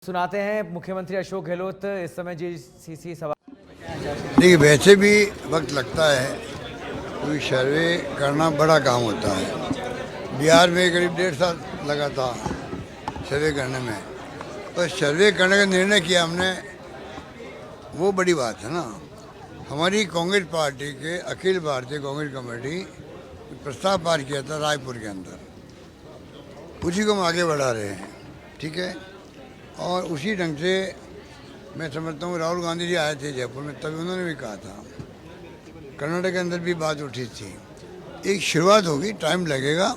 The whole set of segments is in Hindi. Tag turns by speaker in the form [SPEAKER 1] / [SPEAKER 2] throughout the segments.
[SPEAKER 1] सुनाते हैं मुख्यमंत्री अशोक गहलोत इस समय जीसीसी सभा।
[SPEAKER 2] देखिए, वैसे भी वक्त लगता है क्योंकि सर्वे करना बड़ा काम होता है। बिहार में करीब 1.5 साल लगा था सर्वे करने में। पर सर्वे करने का निर्णय किया हमने, वो बड़ी बात है ना। हमारी कांग्रेस पार्टी के अखिल भारतीय कांग्रेस कमेटी प्रस्ताव पार किया था रायपुर के अंदर, उसी को हम आगे बढ़ा रहे हैं। ठीक है, और उसी ढंग से मैं समझता हूँ राहुल गांधी जी आए थे जयपुर में, तभी उन्होंने भी कहा था, कर्नाटक के अंदर भी बात उठी थी। एक शुरुआत होगी, टाइम लगेगा,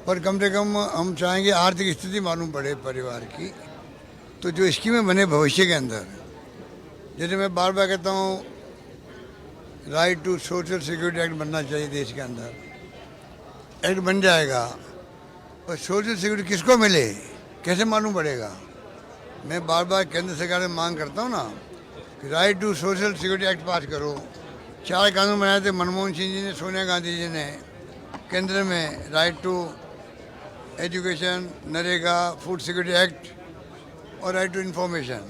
[SPEAKER 2] पर कम से कम हम चाहेंगे आर्थिक स्थिति मालूम पड़े परिवार की, तो जो स्कीमें बने भविष्य के अंदर, जैसे मैं बार बार कहता हूँ right to social security act बनना चाहिए देश के अंदर। एक्ट बन जाएगा, पर सोशल सिक्योरिटी किसको मिले, कैसे मालूम पड़ेगा। मैं बार बार केंद्र सरकार से मांग करता हूँ ना कि right to social security act pass करो। 4 कानून बनाए थे मनमोहन सिंह जी ने, सोनिया गांधी जी ने केंद्र में, right to education, NREGA, food security act और राइट टू इन्फॉर्मेशन।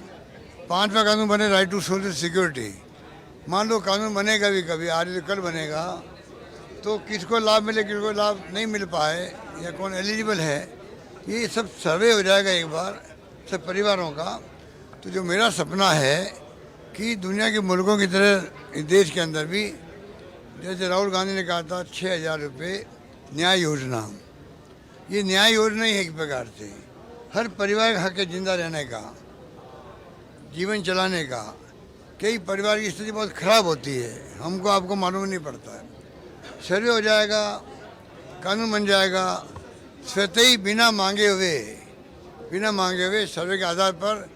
[SPEAKER 2] 5वां कानून बने राइट टू सोशल सिक्योरिटी। मान लो कानून बनेगा भी कभी, आज तो कल बनेगा, तो किसको लाभ मिले किसको लाभ नहीं मिल पाए या कौन एलिजिबल है, ये सब सर्वे हो जाएगा एक बार सब परिवारों का। तो जो मेरा सपना है कि दुनिया के मुल्कों की तरह इस देश के अंदर भी, जैसे राहुल गांधी ने कहा था 6,000 रुपये न्याय योजना, ये न्याय योजना ही है एक प्रकार से। हर परिवार का हक है जिंदा रहने का, जीवन चलाने का। कई परिवार की स्थिति बहुत खराब होती है, हमको आपको मालूम नहीं पड़ता है। सर्वे हो जाएगा, कानून बन जाएगा, स्वतः ही बिना मांगे हुए सर्वे के आधार पर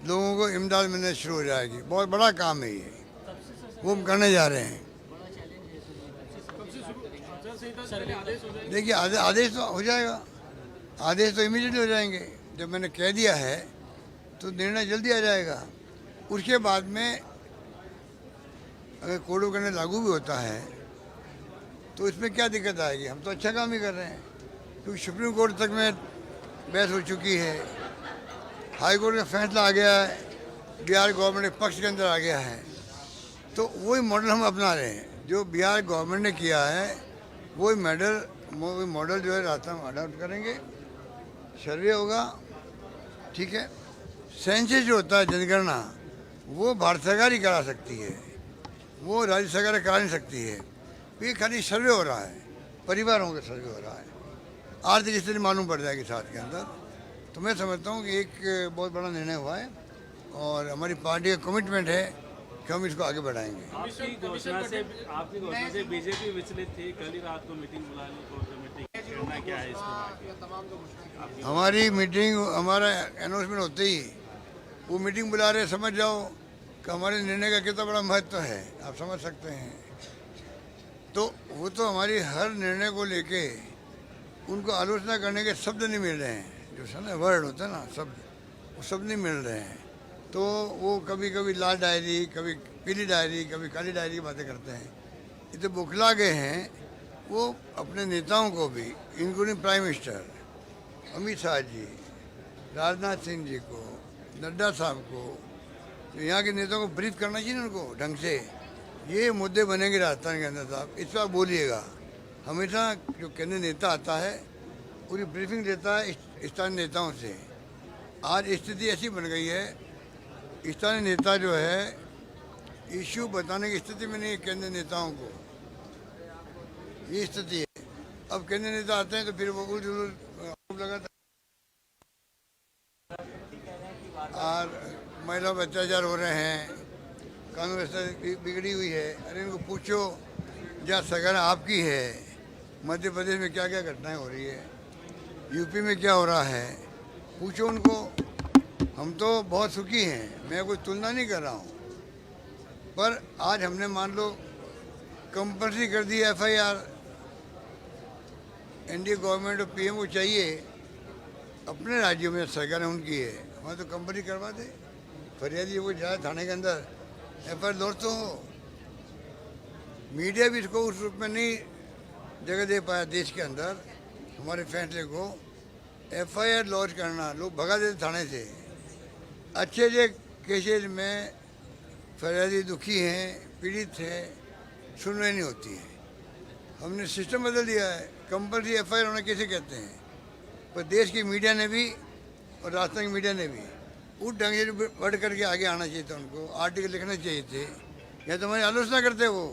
[SPEAKER 2] लोगों को इमदाद मिलने शुरू हो जाएगी। बहुत बड़ा काम है ये, वो हम करने जा रहे हैं। देखिए, आदेश तो हो जाएगा, आदेश तो इमीडिएटली हो जाएंगे। जब मैंने कह दिया है तो निर्णय जल्दी आ जाएगा। उसके बाद में अगर कोड करने लागू भी होता है तो इसमें क्या दिक्कत आएगी। हम तो अच्छा काम ही कर रहे हैं, क्योंकि सुप्रीम कोर्ट तक में बहस हो चुकी है, हाई कोर्ट का फैसला आ गया है, बिहार गवर्नमेंट के पक्ष के अंदर आ गया है। तो वही मॉडल हम अपना रहे हैं, जो बिहार गवर्नमेंट ने किया है वही मॉडल जो है रास्ता हम अडॉप्ट करेंगे। सर्वे होगा, ठीक है। सेंसस जो होता है, जनगणना, वो भारत सरकार ही करा सकती है, वो राज्य सरकार करा नहीं सकती है। ये खाली सर्वे हो रहा है, परिवारों का सर्वे हो रहा है, आर्थिक स्थिति मालूम पड़ जाएगी साथ के अंदर। तो मैं समझता हूँ कि एक बहुत बड़ा निर्णय हुआ है और हमारी पार्टी का कमिटमेंट है कि हम इसको आगे बढ़ाएंगे।
[SPEAKER 3] आपकी घोषणा से बीजेपी विचलित थी, कल ही रात को मीटिंग बुलानी कोर कमेटी की, करना क्या है इसके?
[SPEAKER 2] हमारी मीटिंग, हमारा अनाउंसमेंट होते ही वो मीटिंग बुला रहे, समझ जाओ कि हमारे निर्णय का कितना बड़ा महत्व है, आप समझ सकते हैं। तो वो तो हमारी हर निर्णय को लेके उनको आलोचना करने के शब्द नहीं मिल रहे हैं, जो वर्ड होता है ना, शब्द, वो शब्द नहीं मिल रहे हैं। तो वो कभी कभी लाल डायरी, कभी पीली डायरी, कभी काली डायरी की बातें करते हैं। ये तो बौखला गए हैं वो अपने नेताओं को भी, including prime minister Amit Shah ji, Rajnath Singh ji को, नड्डा साहब को, तो यहाँ के नेताओं को ब्रीफ करना चाहिए उनको ढंग से। ये मुद्दे बनेंगे राजस्थान के अंदर साहब, इस बार बोलिएगा। हमेशा जो केंद्रीय नेता आता है पूरी ब्रीफिंग देता है स्थानीय नेताओं से। आज स्थिति ऐसी बन गई है, स्थानीय नेता जो है इश्यू बताने की स्थिति में नहीं है केंद्रीय नेताओं को, ये स्थिति है। अब केंद्रीय नेता आते हैं तो फिर वो आरोप लगाता और महिला पर अत्याचार हो रहे हैं, कानून व्यवस्था बिगड़ी हुई है। अरे इनको पूछो, जहाँ सरकार आपकी है, मध्य प्रदेश में क्या क्या घटनाएं हो रही है, यूपी में क्या हो रहा है, पूछो उनको। हम तो बहुत सुखी हैं, मैं कोई तुलना नहीं कर रहा हूँ, पर आज हमने मान लो कंपल्सरी कर दी FIR। एनडीए गवर्नमेंट और PM को चाहिए अपने राज्यों में सरकारें उनकी है, वहाँ तो कंपल्सरी करवा दे। फरियादी को जाए थाने के अंदर, FIR लॉन्च तो हो। मीडिया भी इसको उस रूप में नहीं जगह दे पाया देश के अंदर हमारे फैसले को। FIR लॉन्च करना, लोग भगा देते थाने से, अच्छे जे केसेज में फरियादी दुखी हैं, पीड़ित हैं, सुनवाई नहीं होती है। हमने सिस्टम बदल दिया है, कंपल्सरी एफआईआर होना कैसे कहते हैं, पर देश की मीडिया ने भी और राजस्थान की मीडिया ने भी उस ढंग से बढ़ करके आगे आना चाहिए था। उनको आर्टिकल लिखना चाहिए थे, या तो हमारी आलोचना करते वो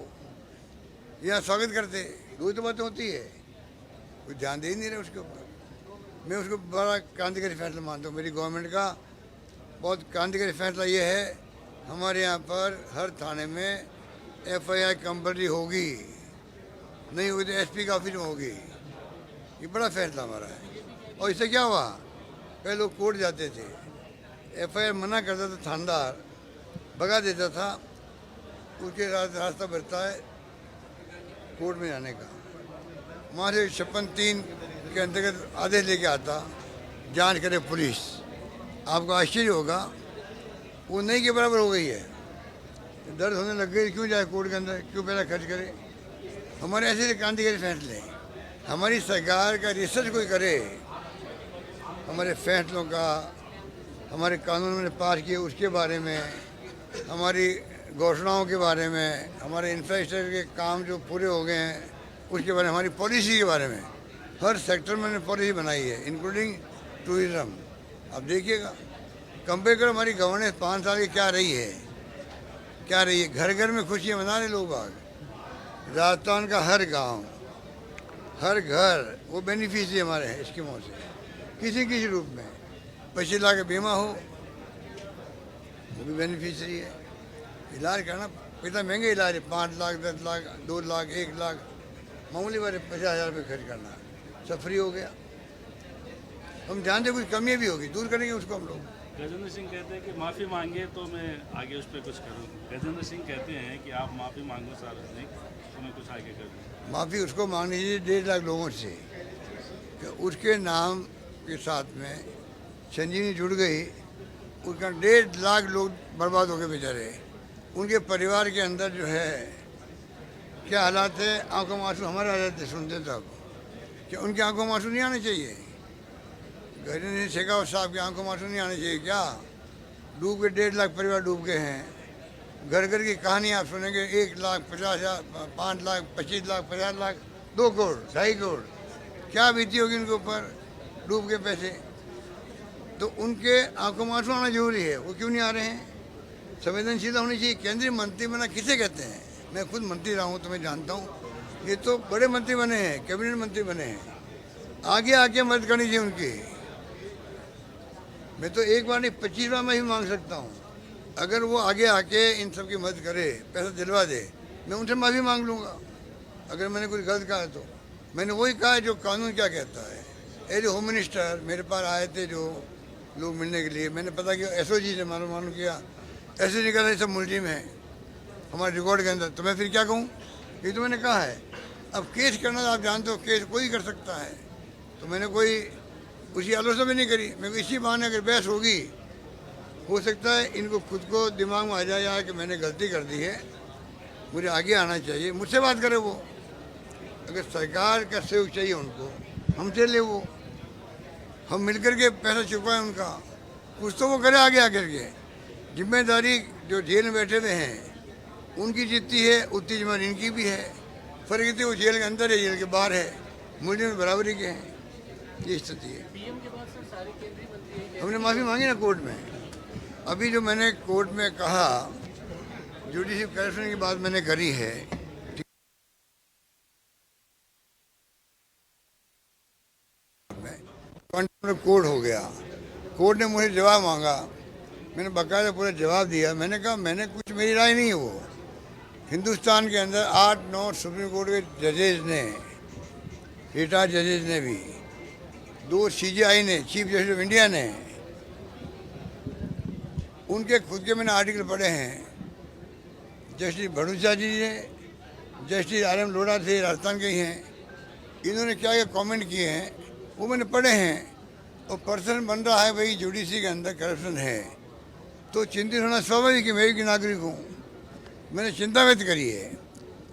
[SPEAKER 2] या स्वागत करते। दो ही तो बातें होती है, कोई ध्यान दे ही नहीं रहे उसके ऊपर। मैं उसको बड़ा क्रांतिकारी फैसला मानता हूँ। मेरी गवर्नमेंट का बहुत क्रांतिकारी फैसला ये है, हमारे यहाँ पर हर थाने में एफआईआर कंपल्सरी होगी, नहीं होगी तो एसपी का ऑफिस में होगी। ये बड़ा फैसला हमारा है। और इससे क्या हुआ, पहले लोग कोर्ट जाते थे, एफआईआर मना करता था थानेदार, भगा देता था, उसके रास्ता बढ़ता है कोर्ट में जाने का। वहाँ से 56(3) के अंतर्गत आदेश लेके आता, जांच करे पुलिस। आपको आश्चर्य होगा, वो नहीं के बराबर हो गई है। दर्द होने लग गई, क्यों जाए कोर्ट के अंदर, क्यों पैसा खर्च करे। हमारे ऐसे क्रांतिकारी फैसले हैं। हमारी सरकार का रिसर्च कोई करे, हमारे फैसलों का, हमारे कानून में पास किए उसके बारे में, हमारी घोषणाओं के बारे में, हमारे इंफ्रास्ट्रक्चर के काम जो पूरे हो गए हैं उसके बारे में, हमारी पॉलिसी के बारे में। हर सेक्टर में पॉलिसी बनाई है, इंक्लूडिंग टूरिज्म। अब देखिएगा, कंपेयर करो हमारी गवर्नेंस 5 साल की क्या रही है, क्या रही है। घर घर में खुशियाँ मना रहे लोग बाग। राजस्थान का हर गांव, हर घर वो बेनिफिशियरी हमारे हैं स्कीमों से, किसी किसी रूप में। 25 लाख का बीमा हो, वो भी बेनिफिशियरी है। इलाज करना कितना महंगे इलाज है, 5 लाख, 10 लाख, 2 लाख, 1 लाख, मामूली बात है। 50,000 रुपये खर्च करना, सब फ्री हो गया। हम जानते कुछ कमियाँ भी होगी, दूर करेंगे उसको हम लोग।
[SPEAKER 3] गजेंद्र सिंह कहते हैं कि माफ़ी मांगे तो मैं आगे उस पर कुछ करूँ। गजेंद्र सिंह कहते हैं कि आप माफ़ी मांगो सार्वजनिक, तो मैं कुछ आगे करूँ।
[SPEAKER 2] माफ़ी उसको मांगनी चाहिए 1.5 लाख लोगों से, कि उसके नाम के साथ में संजीवनी जुड़ गई। उसका 1.5 लाख लोग बर्बाद हो गए बेचारे। उनके परिवार के अंदर जो है क्या हालात है, आंखों में आंसू हमारे आ जाते सुनते तब। क्या उनकी आंखों में आंसू नहीं आने चाहिए? गजेंद्र शेखावत साहब की आंखों में आंसू नहीं आने चाहिए क्या? डूब के 1.5 लाख परिवार डूब गए हैं। घर घर की कहानी आप सुनेंगे, 1 लाख 50,000, 5 लाख, 25 लाख, 50 लाख, 2 करोड़, 2.5 करोड़। क्या बीती होगी उनके ऊपर डूब के पैसे। तो उनके आंखों में आंसू आना जरूरी है, वो क्यों नहीं आ रहे हैं? संवेदनशीलता होनी चाहिए। केंद्रीय मंत्री बना किसे कहते हैं? मैं खुद मंत्री रहा हूँ तो मैं जानता हूँ। ये तो बड़े मंत्री बने हैं, कैबिनेट मंत्री बने हैं। आगे आके मदद करनी चाहिए उनकी। मैं तो एक बार नहीं 25 बार मैं ही मांग सकता हूँ। अगर वो आगे आके इन सब की मदद करे, पैसा दिलवा दे, मैं उनसे माफ़ी मांग लूँगा अगर मैंने कुछ गलत कहा तो। मैंने वही कहा जो कानून क्या कहता है। एज होम मिनिस्टर मेरे पास आए थे जो लोग मिलने के लिए, मैंने पता किया एसओजी से मालूम किया, ऐसे निकला ये सब मुलजिम है हमारे रिकॉर्ड के अंदर। तो मैं फिर क्या कहूँ? ये तो मैंने कहा है। अब केस करना आप जानते हो, केस कोई कर सकता है। तो मैंने कोई उसकी आलोचना भी नहीं करी। मेरे को इसी बहाने अगर बहस होगी, हो सकता है इनको खुद को दिमाग में आ जाए कि मैंने गलती कर दी है, मुझे आगे आना चाहिए। मुझसे बात करे वो, अगर सरकार का सहयोग चाहिए उनको, हमसे ले वो, हम मिलकर के पैसा चुकाएं उनका, कुछ तो वो करे आगे आकर के। जिम्मेदारी जो जेल में बैठे हुए हैं उनकी जितनी है उतनी जिम्मेदारी इनकी भी है। फर्क इतनी वो जेल के अंदर है, जेल के बाहर है, मुझे में बराबरी के हैं। ये स्थिति है। हमने माफ़ी मांगी ना कोर्ट में। अभी जो मैंने कोर्ट में कहा, जुडिशल करप्शन की बात मैंने करी है, कोर्ट हो गया। कोर्ट ने मुझे जवाब मांगा, मैंने बाकायदा पूरा जवाब दिया। मैंने कहा मैंने कुछ, मेरी राय नहीं है वो। हिंदुस्तान के अंदर 8-9 सुप्रीम कोर्ट के जजेज ने, रिटायर्ड जजेज ने भी, 2 CJI ने, चीफ जस्टिस ऑफ इंडिया ने, उनके खुद के मैंने आर्टिकल पढ़े हैं। जस्टिस भड़ूचा जी ने, जस्टिस RM लोढ़ा थे, राजस्थान के ही हैं, इन्होंने क्या क्या कमेंट किए हैं वो मैंने पढ़े हैं। और पर्सन बन रहा है भाई, जुडिशरी के अंदर करप्शन है तो चिंतित होना स्वाभाविक है। मैं भी नागरिक हूँ, मैंने चिंता व्यक्त करी है।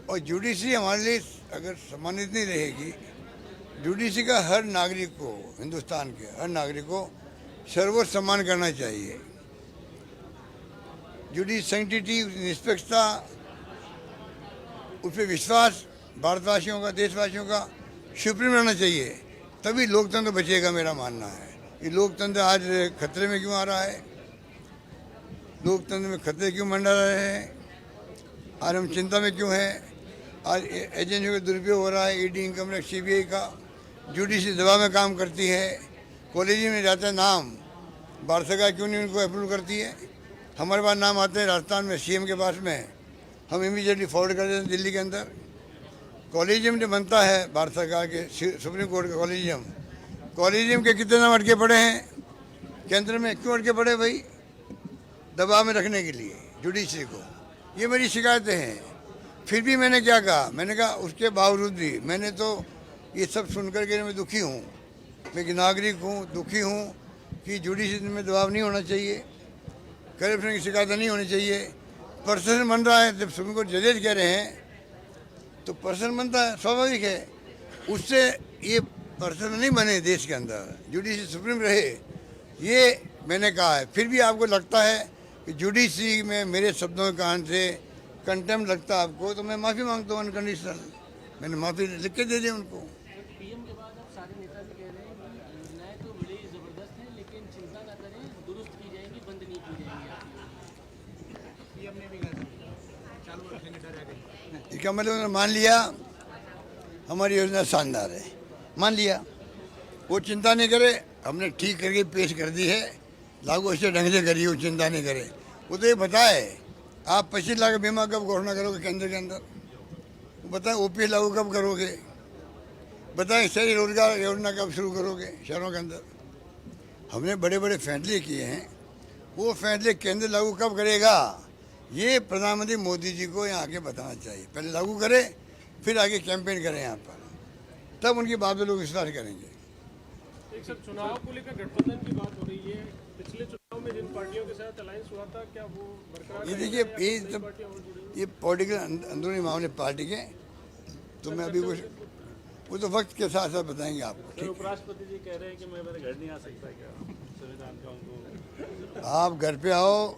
[SPEAKER 2] और जुडिशरी हमारे लिए अगर सम्मानित नहीं रहेगी, जुडिशरी का हर नागरिक को, हिंदुस्तान के हर नागरिक को सर्वोच्च सम्मान करना चाहिए। जुडिशल सैंक्टिटी, निष्पक्षता, उस पर विश्वास भारतवासियों का, देशवासियों का सुप्रीम रहना चाहिए, तभी लोकतंत्र बचेगा। मेरा मानना है ये लोकतंत्र आज खतरे में क्यों आ रहा है, लोकतंत्र में खतरे क्यों मंडरा रहे हैं, आज हम चिंता में क्यों हैं। आज एजेंसियों का दुरुपयोग हो रहा है, ईडी, इनकम टैक्स, सीबीआई का, जुडिशल दबाव में काम करती है। कॉलेज में जाता है नाम, भारत सरकार क्यों नहीं उनको अप्रूव करती है। हमारे पास नाम आते हैं राजस्थान में सीएम के पास में, हम इमीडिएटली फॉरवर्ड कर देते हैं दिल्ली के अंदर। कॉलेजियम जो बनता है भारत सरकार के सुप्रीम कोर्ट का कॉलेजियम, कॉलेजियम के कितने नाम अटके पड़े हैं केंद्र में, क्यों अटके पड़े भाई, दबाव में रखने के लिए जुडिशरी को। ये मेरी शिकायतें हैं। फिर भी मैंने क्या कहा, मैंने कहा उसके बावजूद भी मैंने तो ये सब सुनकर के मैं दुखी हूँ, मैं एक नागरिक हूँ, दुखी हूँ कि जुडिशरी में दबाव नहीं होना चाहिए, करप्शन की शिकायतें नहीं होनी चाहिए। प्रशासन बन रहा है, जब सुप्रीम कोर्ट जजेज कह रहे हैं तो प्रशासन बनता है, स्वाभाविक है। उससे ये प्रशासन नहीं बने देश के अंदर, जुडिशरी सुप्रीम रहे, ये मैंने कहा है। फिर भी आपको लगता है कि जुडिशरी में मेरे शब्दों के कारण से कंटेम्प्ट लगता है आपको, तो मैं माफ़ी मांगता हूँ अनकंडीशनल। मैंने माफ़ी लिख के दे दी उनको।
[SPEAKER 4] पीएम के बाद अब सारे नेता भी कह रहे हैं कि योजनाएं तो बड़ी जबरदस्त हैं, लेकिन चिंता ना करें, दुरुस्त की जाएंगी, बंद नहीं की जाएंगी आपकी। पीएम ने भी कहा चालू रखेंगे, डरेंगे।
[SPEAKER 2] इसका मतलब उन्होंने मान लिया हमारी योजना शानदार है, मान लिया, वो चिंता नहीं करे, हमने ठीक करके पेश कर दी है, लागू अच्छे ढंग से करिए, वो चिंता नहीं करे। वो तो ये बताए आप 25 लाख बीमा कब घोषणा करोगे केंद्र के अंदर, बताएं ओपीएस लागू कब करोगे, बताएं शहरी रोजगार योजना कब शुरू करोगे शहरों के अंदर। हमने बड़े बड़े फैसले किए हैं, वो फैसले केंद्र लागू कब करेगा, ये प्रधानमंत्री मोदी जी को यहाँ आके बताना चाहिए। पहले लागू करें, फिर आगे कैंपेन करें यहाँ पर, तब उनकी बात पे लोग विश्वास करेंगे।
[SPEAKER 3] एक सर, चुनाव को लेकर गठबंधन की बात हो रही है, पिछले चुनाव में जिन पार्टियों के साथ अलायंस हुआ था, क्या वो बरकरार
[SPEAKER 2] ये देखिए, ये पॉलिटिकल अंदरूनी मामले पार्टी के, तो मैं अभी कुछ वो तो वक्त के साथ साथ बताएंगे आपको।
[SPEAKER 3] सर, उपराष्ट्रपति जी कह रहे हैं कि मैं मेरे घर नहीं आ सकता, क्या संविधान का उनको।
[SPEAKER 2] आप घर पे आओ,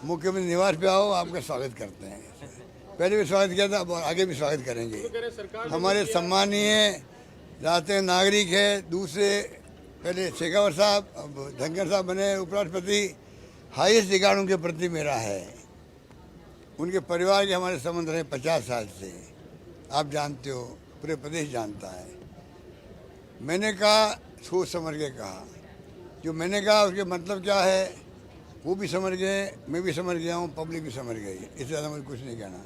[SPEAKER 2] मुख्यमंत्री निवास पे आओ, आपका स्वागत करते हैं। पहले भी स्वागत किया था, अब आगे भी स्वागत करेंगे। हमारे सम्मानीय राष्ट्रीय नागरिक है, दूसरे पहले शेखावत साहब, अब धनखड़ साहब बने उपराष्ट्रपति, हाईएस्ट रिगार्ड उनके प्रति मेरा है। उनके परिवार के हमारे संबंध रहे 50 साल से, आप जानते हो, पूरे प्रदेश जानता है। मैंने कहा, सोच समझ के कहा, जो मैंने कहा उसके मतलब क्या है वो भी समझ गए, मैं भी समझ गया हूँ, पब्लिक भी समझ गई। इससे ज़्यादा मुझे कुछ नहीं कहना।